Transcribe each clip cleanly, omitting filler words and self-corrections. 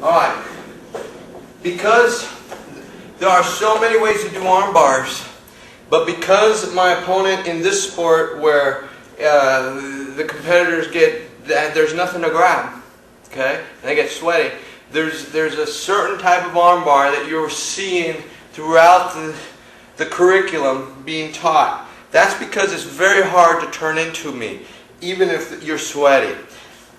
Alright. Because there are so many ways to do arm bars, but because my opponent in this sport where the competitors there's nothing to grab, okay, and they get sweaty, there's a certain type of arm bar that you're seeing throughout the curriculum being taught. That's because it's very hard to turn into me, even if you're sweaty.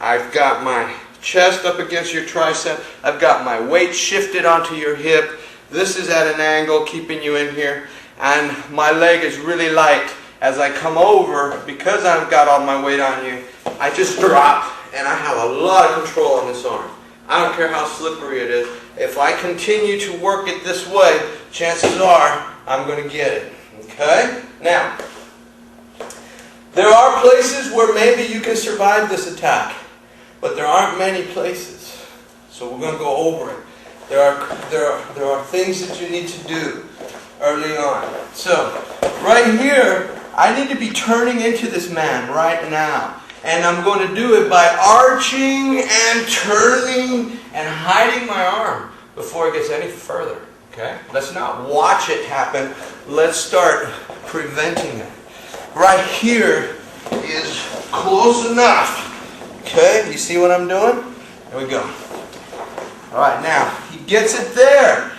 I've got my chest up against your tricep. I've got my weight shifted onto your hip. This is at an angle, keeping you in here. And my leg is really light. As I come over, because I've got all my weight on you, I just drop, and I have a lot of control on this arm. I don't care how slippery it is. If I continue to work it this way, chances are I'm going to get it. Okay? Now, there are places where maybe you can survive this attack, but there aren't many places. So we're going to go over it. There are things that you need to do early on. So, right here, I need to be turning into this man right now. And I'm going to do it by arching and turning and hiding my arm before it gets any further. Okay? Let's not watch it happen. Let's start preventing it. Right here is close enough. Okay? You see what I'm doing? There we go. Alright, now, he gets it there.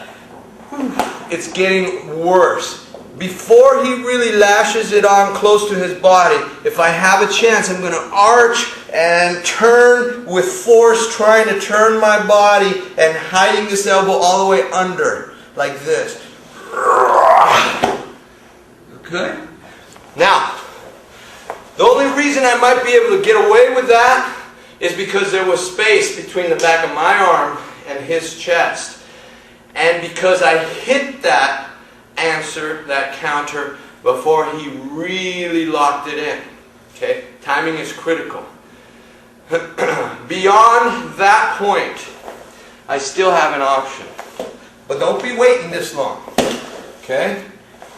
It's getting worse. Before he really lashes it on close to his body, if I have a chance, I'm going to arch and turn with force, trying to turn my body and hiding this elbow all the way under, like this. Okay? Now, the only reason I might be able to get away with that is because there was space between the back of my arm and his chest. And because I hit that answer, that counter, before he really locked it in. Okay? Timing is critical. Beyond that point, I still have an option. But don't be waiting this long. Okay?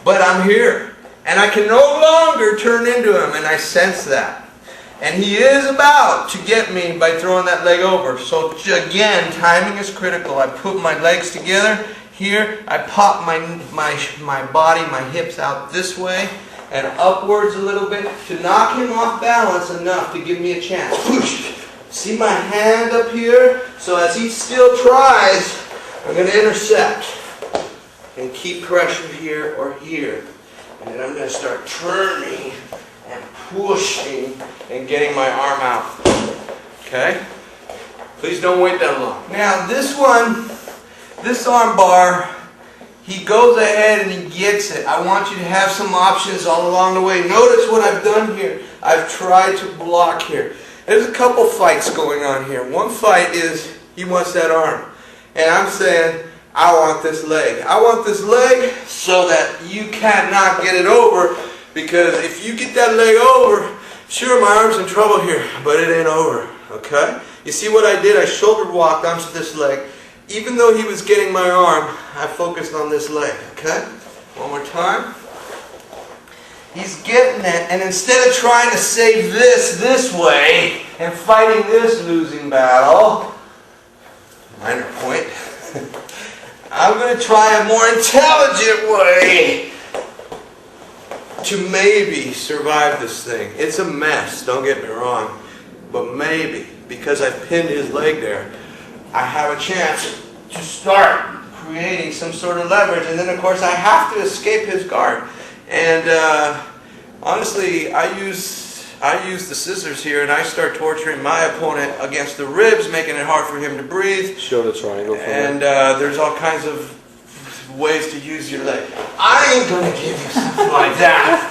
But I'm here. And I can no longer turn into him, and I sense that. And he is about to get me by throwing that leg over. So again, timing is critical. I put my legs together. Here, I pop my body, my hips out this way and upwards a little bit to knock him off balance enough to give me a chance. See my hand up here? So as he still tries, I'm going to intercept and keep pressure here or here. And then I'm going to start turning and pushing and getting my arm out. Okay? Please don't wait that long. Now this one, this arm bar, he goes ahead and he gets it. I want you to have some options all along the way. Notice what I've done here. I've tried to block here. There's a couple fights going on here. One fight is he wants that arm. And I'm saying, I want this leg. I want this leg so that you cannot get it over, because if you get that leg over, sure, my arm's in trouble here, but it ain't over. Okay? You see what I did? I shoulder walked onto this leg. Even though he was getting my arm, I focused on this leg, okay? One more time. He's getting it, and instead of trying to save this way and fighting this losing battle, minor point, I'm going to try a more intelligent way to maybe survive this thing. It's a mess, don't get me wrong, but maybe, because I pinned his leg there, I have a chance to start creating some sort of leverage, and then of course I have to escape his guard. And honestly, I use the scissors here, and I start torturing my opponent against the ribs, making it hard for him to breathe. Show the triangle for me. And there's all kinds of ways to use your leg. I ain't gonna give you something like that.